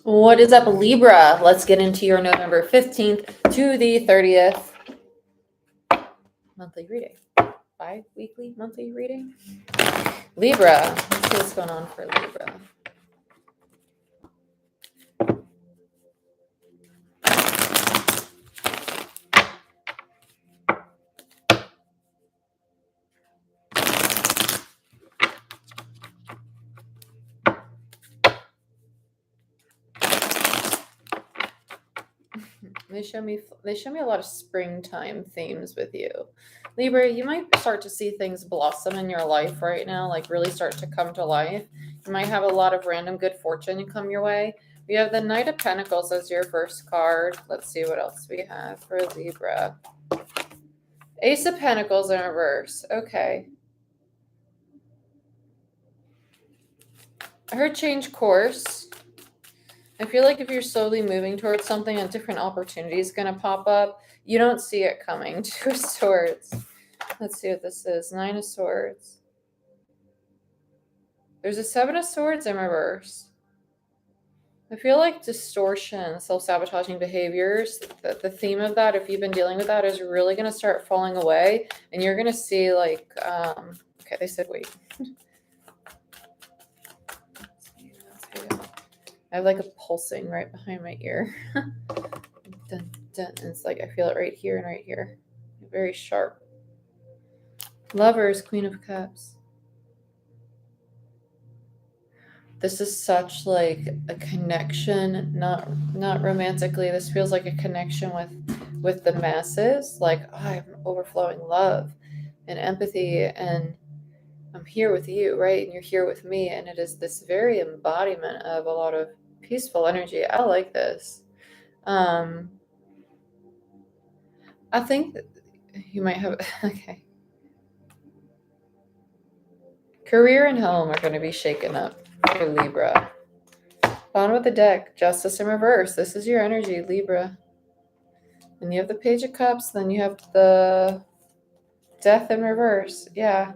What is up, Libra? Let's get into your November 15th to the 30th monthly reading. Bi-weekly monthly reading. Libra. Let's see what's going on for Libra. They show me a lot of springtime themes with you. Libra, you might start to see things blossom in your life right now, like really start to come to life. You might have a lot of random good fortune come your way. We have the Knight of Pentacles as your first card. Let's see what else we have for Libra. Ace of Pentacles in reverse. Okay. I heard change course. I feel like if you're slowly moving towards something, a different opportunity is going to pop up. You don't see it coming. Two of Swords. Let's see what this is. Nine of Swords. There's a Seven of Swords in reverse. I feel like distortion, self-sabotaging behaviors, the theme of that, if you've been dealing with that, is really going to start falling away. And you're going to see like, okay, they said wait. I have like a pulsing right behind my ear. Dun, dun. It's like I feel it right here and right here. Very sharp. Lovers, Queen of Cups. This is such like a connection, not romantically. This feels like a connection with the masses. Like, oh, I'm overflowing love and empathy, and I'm here with you, right? And you're here with me, and it is this very embodiment of a lot of peaceful energy. I like this. I think that you might have okay. Career and home are going to be shaken up for Libra. Bottom of the deck, Justice in reverse. This is your energy, Libra. And you have the Page of Cups, then you have the Death in reverse. Yeah.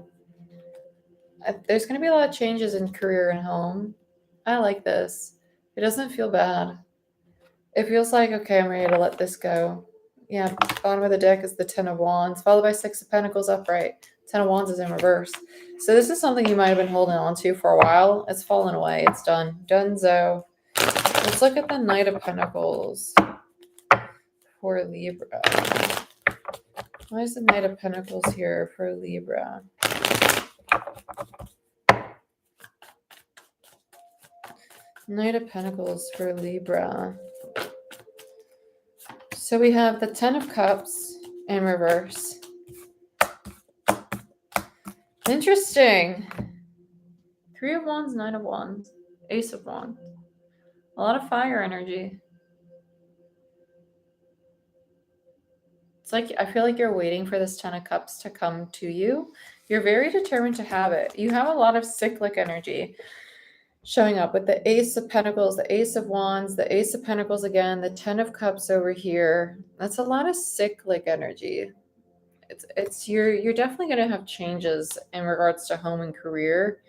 There's going to be a lot of changes in career and home. I like this. It doesn't feel bad. It feels like, okay, I'm ready to let this go. Yeah, bottom of the deck is the Ten of Wands, followed by Six of Pentacles upright. Ten of Wands is in reverse. So this is something you might have been holding on to for a while. It's fallen away. It's done. Donezo. Let's look at the Knight of Pentacles for Libra. Why is the Knight of Pentacles here for Libra? Knight of Pentacles for Libra. So we have the Ten of Cups in reverse. Interesting. Three of Wands, Nine of Wands, Ace of Wands. A lot of fire energy. It's like, I feel like you're waiting for this Ten of Cups to come to you. You're very determined to have it. You have a lot of cyclic energy showing up with the Ace of Pentacles, the Ace of Wands, the Ace of Pentacles again, the Ten of Cups over here. That's a lot of cyclic energy. You're definitely going to have changes in regards to home and career.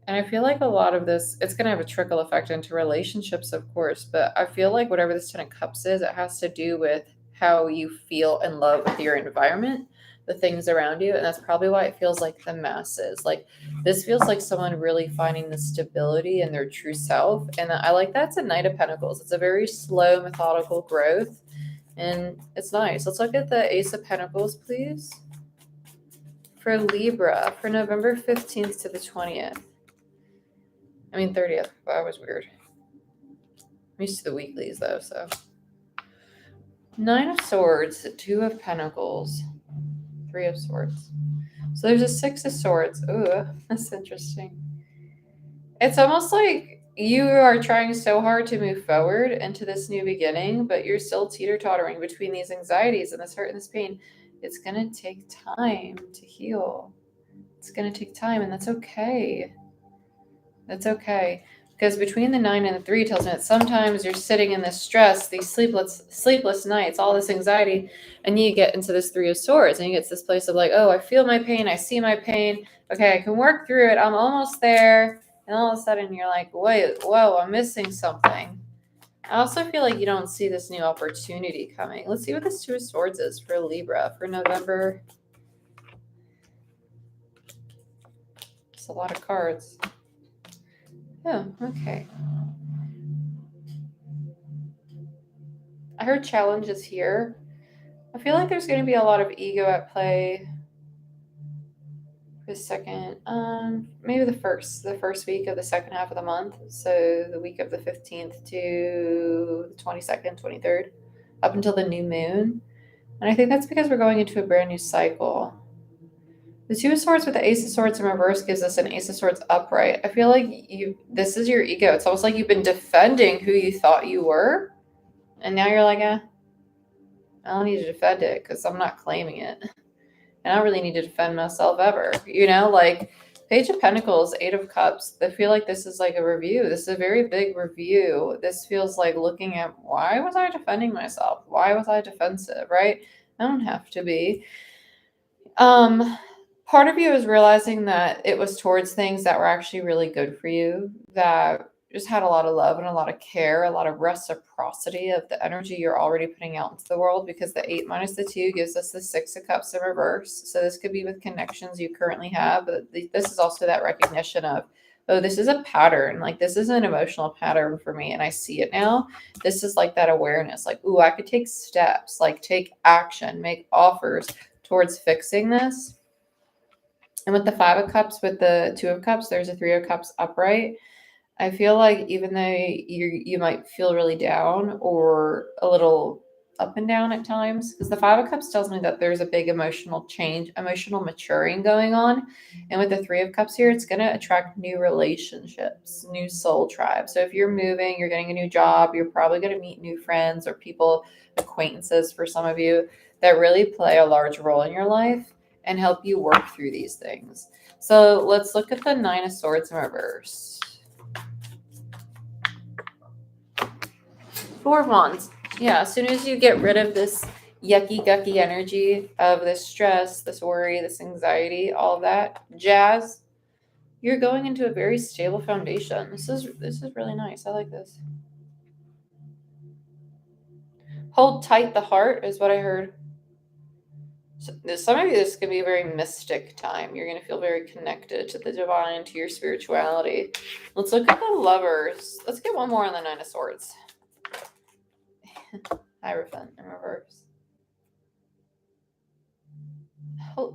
And I feel like a lot of this, it's going to have a trickle effect into relationships, of course. But I feel like whatever this Ten of Cups is, it has to do with how you feel in love with your environment, the things around you. And that's probably why it feels like the masses. Like this feels like someone really finding the stability in their true self. And I like that's a Knight of Pentacles. It's a very slow, methodical growth. And it's nice. Let's look at the Ace of Pentacles, please. For Libra, for November 15th to the 20th. I mean, 30th. That was weird. I'm used to the weeklies, though, so. Nine of Swords, Two of Pentacles, Three of Swords. So there's a Six of Swords. Ooh, that's interesting. It's almost like you are trying so hard to move forward into this new beginning, but you're still teeter-tottering between these anxieties and this hurt and this pain. It's going to take time to heal. It's going to take time, and that's okay. That's okay. Because between the 9 and the 3 tells me that sometimes you're sitting in this stress, these sleepless nights, all this anxiety, and you get into this 3 of Swords, and you get to this place of like, oh, I feel my pain, I see my pain, okay, I can work through it, I'm almost there, and all of a sudden you're like, wait, whoa, I'm missing something. I also feel like you don't see this new opportunity coming. Let's see what this Two of Swords is for Libra for November. It's a lot of cards. Oh, okay. I heard challenges here. I feel like there's going to be a lot of ego at play for the second, maybe the first week of the second half of the month. So the week of the 15th to the 22nd, 23rd, up until the new moon. And I think that's because we're going into a brand new cycle. The Two of Swords with the Ace of Swords in reverse gives us an Ace of Swords upright. I feel like this is your ego. It's almost like you've been defending who you thought you were. And now you're like, I don't need to defend it because I'm not claiming it. And I don't really need to defend myself ever. Like Page of Pentacles, Eight of Cups. I feel like this is like a review. This is a very big review. This feels like looking at, why was I defending myself? Why was I defensive, right? I don't have to be. Part of you is realizing that it was towards things that were actually really good for you, that just had a lot of love and a lot of care, a lot of reciprocity of the energy you're already putting out into the world, because the 8 minus the 2 gives us the 6 of Cups in reverse. So this could be with connections you currently have, but this is also that recognition of, oh, this is a pattern. Like, this is an emotional pattern for me, and I see it now. This is like that awareness, like, ooh, I could take steps, like take action, make offers towards fixing this. And with the 5 of Cups, with the 2 of Cups, there's a 3 of Cups upright. I feel like even though you might feel really down or a little up and down at times, because the 5 of Cups tells me that there's a big emotional change, emotional maturing going on. And with the 3 of Cups here, it's going to attract new relationships, new soul tribe. So if you're moving, you're getting a new job, you're probably going to meet new friends or people, acquaintances for some of you, that really play a large role in your life and help you work through these things. So let's look at the 9 of Swords in reverse. 4 of Wands. Yeah, as soon as you get rid of this yucky gucky energy of this stress, this worry, this anxiety, all of that jazz, you're going into a very stable foundation. This is really nice. I like this. Hold tight the heart is what I heard. So some of you, this could be a very mystic time. You're going to feel very connected to the divine, to your spirituality. Let's look at the Lovers. Let's get one more on the 9 of Swords. Hierophant in reverse.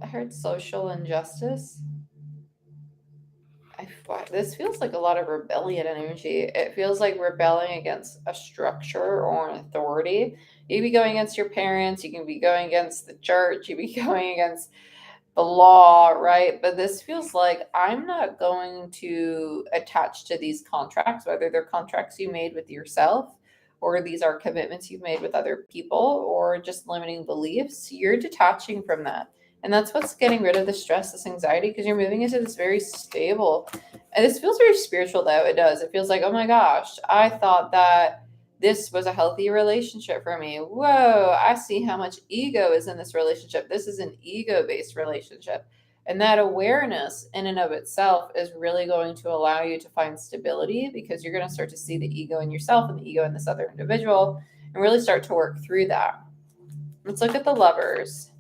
I heard social injustice. This feels like a lot of rebellion energy. It feels like rebelling against a structure or an authority. You can be going against your parents. You can be going against the church. You can be going against the law, right? But this feels like I'm not going to attach to these contracts, whether they're contracts you made with yourself or these are commitments you've made with other people or just limiting beliefs. You're detaching from that. And that's what's getting rid of the stress, this anxiety, because you're moving into this very stable. And this feels very spiritual, though. It does. It feels like, oh my gosh, I thought that this was a healthy relationship for me. Whoa, I see how much ego is in this relationship. This is an ego-based relationship. And that awareness in and of itself is really going to allow you to find stability, because you're going to start to see the ego in yourself and the ego in this other individual and really start to work through that. Let's look at the Lovers.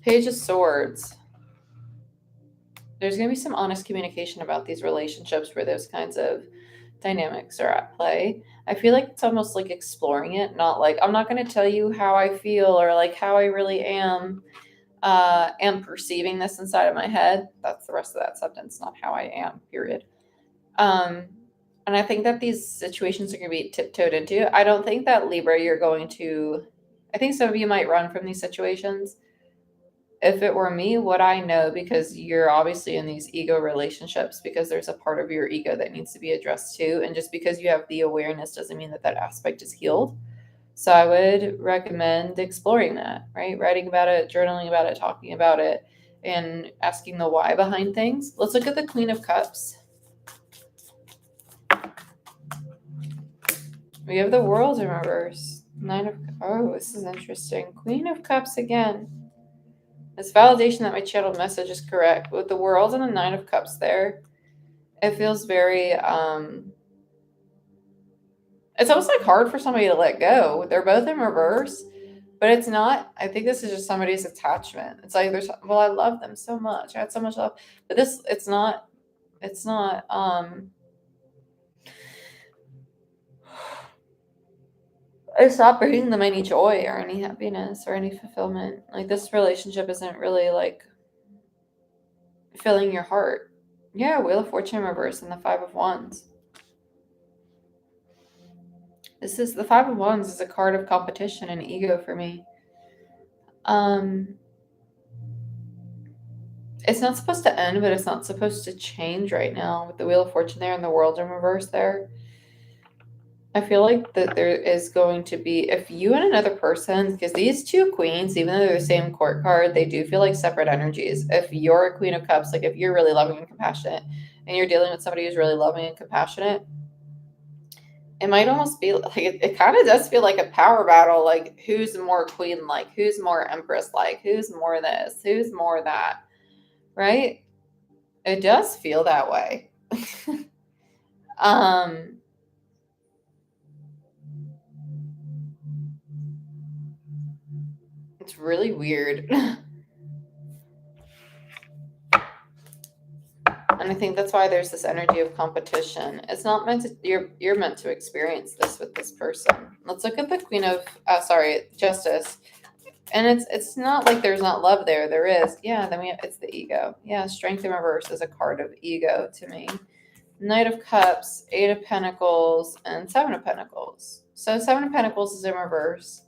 Page of Swords. There's going to be some honest communication about these relationships where those kinds of dynamics are at play. I feel like it's almost like exploring it, not like, I'm not going to tell you how I feel or like how I really am perceiving this inside of my head. That's the rest of that sentence, not how I am, period. And I think that these situations are going to be tiptoed into. I don't think that Libra, I think some of you might run from these situations. If it were me, what I know, because you're obviously in these ego relationships, because there's a part of your ego that needs to be addressed too. And just because you have the awareness doesn't mean that aspect is healed. So I would recommend exploring that, right? Writing about it, journaling about it, talking about it, and asking the why behind things. Let's look at the Queen of Cups. We have the World in reverse. This is interesting. Queen of Cups again. It's validation that my channeled message is correct. With the World and the 9 of Cups there, It feels very, it's almost like hard for somebody to let go. They're both in reverse, but it's not. I think this is just somebody's attachment. It's like there's, well, I love them so much. I had so much love, but this, it's not, it's not bringing them any joy or any happiness or any fulfillment. Like this relationship isn't really like filling your heart. Yeah, Wheel of Fortune in reverse and the Five of Wands. This is the Five of Wands is a card of competition and ego for me. It's not supposed to end, but it's not supposed to change right now with the Wheel of Fortune there and the World in reverse there. I feel like that there is going to be, if you and another person, because these two queens, even though they're the same court card, they do feel like separate energies. If you're a Queen of Cups, like if you're really loving and compassionate and you're dealing with somebody who's really loving and compassionate, it might almost be like, it kind of does feel like a power battle. Like who's more queen like, who's more empress like, who's more this, who's more that, right? It does feel that way. um it's really weird. And I think that's why there's this energy of competition. It's not meant to, you're meant to experience this with this person. Let's look at the Queen of Justice. And it's not like there's not love there. There is. Yeah, then it's the ego. Yeah, Strength in reverse is a card of ego to me. Knight of Cups, Eight of Pentacles, and Seven of Pentacles. So Seven of Pentacles is in reverse.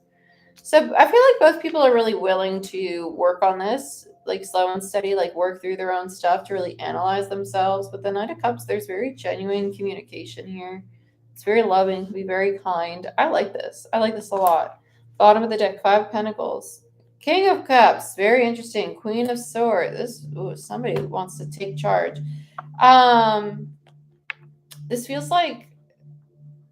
So I feel like both people are really willing to work on this, like slow and steady, like work through their own stuff to really analyze themselves. But the Knight of Cups, there's very genuine communication here. It's very loving, can be very kind. I like this. I like this a lot. Bottom of the deck, Five of Pentacles. King of Cups, very interesting. Queen of Swords. This, ooh, somebody wants to take charge. This feels like,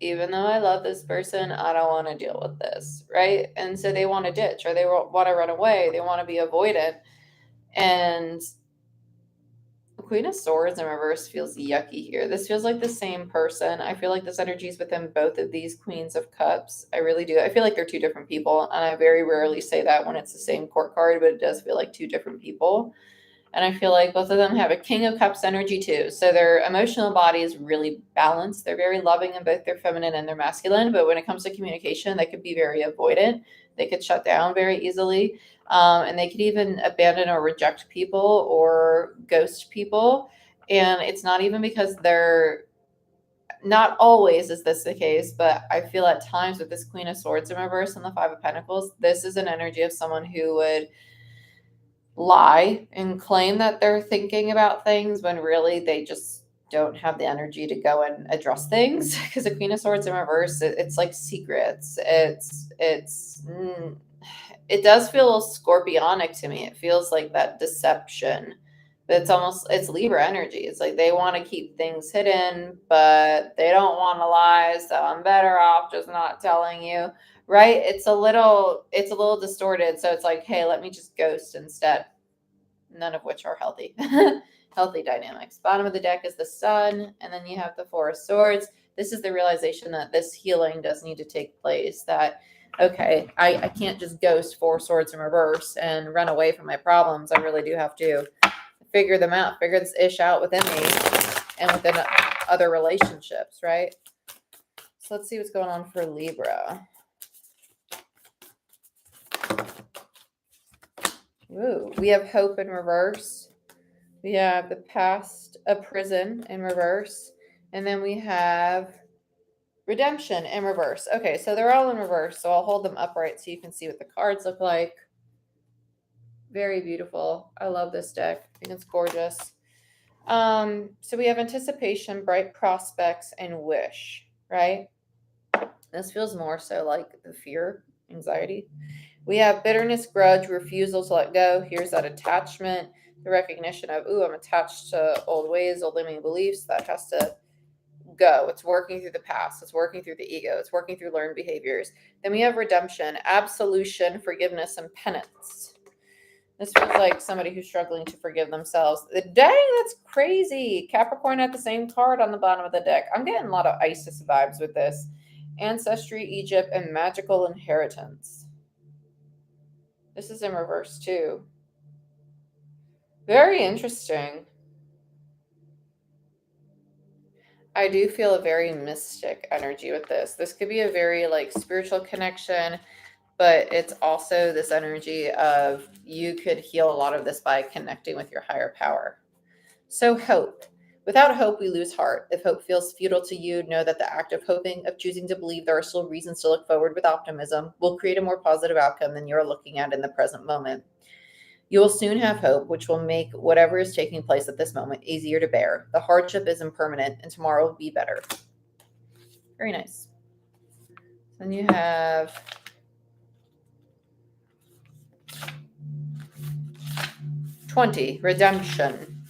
even though I love this person, I don't want to deal with this, right? And so they want to ditch or they want to run away. They want to be avoidant. And Queen of Swords in reverse feels yucky here. This feels like the same person. I feel like this energy is within both of these Queens of Cups. I really do. I feel like they're two different people. And I very rarely say that when it's the same court card, but it does feel like two different people. And I feel like both of them have a King of Cups energy too. So their emotional body is really balanced. They're very loving in both their feminine and their masculine. But when it comes to communication, they could be very avoidant. They could shut down very easily. And they could even abandon or reject people or ghost people. And it's not even because they're, not always is this the case, but I feel at times with this Queen of Swords in reverse and the Five of Pentacles, this is an energy of someone who would lie and claim that they're thinking about things when really they just don't have the energy to go and address things. Because the Queen of Swords in reverse, it's like secrets. It does feel a little scorpionic to me. It feels like that deception. But it's Libra energy. It's like they want to keep things hidden, but they don't want to lie. So I'm better off just not telling you, right? It's a little distorted. So it's like, hey, let me just ghost instead. None of which are healthy. Healthy dynamics. Bottom of the deck is the Sun, and then you have the Four of Swords. This is the realization that this healing does need to take place. That, okay, I can't just ghost Four Swords in reverse and run away from my problems. I really do have to figure them out, figure this ish out within me and within other relationships, right? So let's see what's going on for Libra. Ooh, we have Hope in reverse. We have the Past of Prison in reverse. And then we have Redemption in reverse. Okay, so they're all in reverse. So I'll hold them upright so you can see what the cards look like. Very beautiful. I love this deck. I think it's gorgeous. So we have Anticipation, Bright Prospects, and Wish, right? This feels more so like the fear, anxiety. We have Bitterness, Grudge, Refusal to let go. Here's that attachment, the recognition of, ooh, I'm attached to old ways, old limiting beliefs. That has to go. It's working through the past. It's working through the ego. It's working through learned behaviors. Then we have Redemption, Absolution, Forgiveness, and Penance. This feels like somebody who's struggling to forgive themselves. Dang, that's crazy. Capricorn had the same card on the bottom of the deck. I'm getting a lot of Isis vibes with this. Ancestry, Egypt, and magical inheritance. This is in reverse too. Very interesting. I do feel a very mystic energy with this. This could be a very like spiritual connection, but it's also this energy of you could heal a lot of this by connecting with your higher power. So hope. Without hope, we lose heart. If hope feels futile to you, know that the act of hoping, of choosing to believe there are still reasons to look forward with optimism, will create a more positive outcome than you're looking at in the present moment. You will soon have hope, which will make whatever is taking place at this moment easier to bear. The hardship is impermanent, and tomorrow will be better. Very nice. Then you have redemption.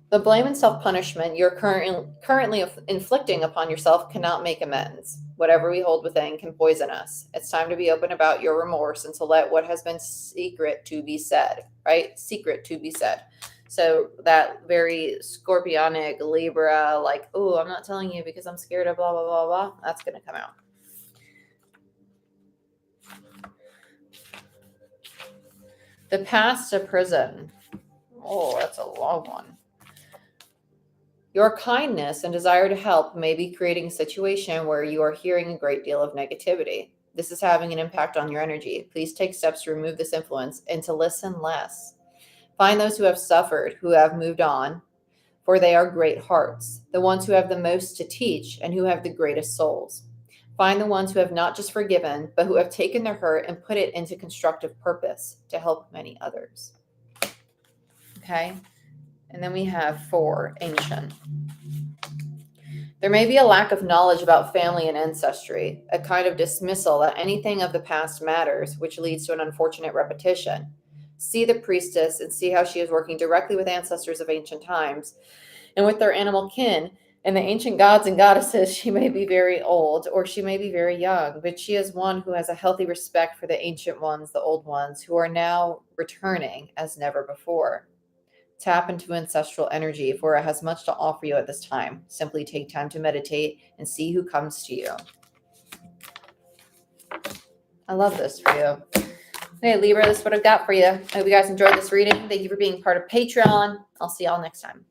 The blame and self-punishment you're currently inflicting upon yourself cannot make amends. Whatever we hold within can poison us. It's time to be open about your remorse and to let what has been secret to be said, right? Secret to be said. So that very scorpionic Libra, like, oh, I'm not telling you because I'm scared of blah, blah, blah, blah. That's going to come out. The path to prison. Oh, that's a long one. Your kindness and desire to help may be creating a situation where you are hearing a great deal of negativity. This is having an impact on your energy. Please take steps to remove this influence and to listen less. Find those who have suffered, who have moved on, for they are great hearts, the ones who have the most to teach and who have the greatest souls. Find the ones who have not just forgiven, but who have taken their hurt and put it into constructive purpose to help many others. Okay? And then we have 4, ancient. There may be a lack of knowledge about family and ancestry, a kind of dismissal that anything of the past matters, which leads to an unfortunate repetition. See the priestess and see how she is working directly with ancestors of ancient times and with their animal kin. And the ancient gods and goddesses, she may be very old or she may be very young, but she is one who has a healthy respect for the ancient ones, the old ones, who are now returning as never before. Tap into ancestral energy, for it has much to offer you at this time. Simply take time to meditate and see who comes to you. I love this for you. Okay, Libra, this is what I've got for you. I hope you guys enjoyed this reading. Thank you for being part of Patreon. I'll see y'all next time.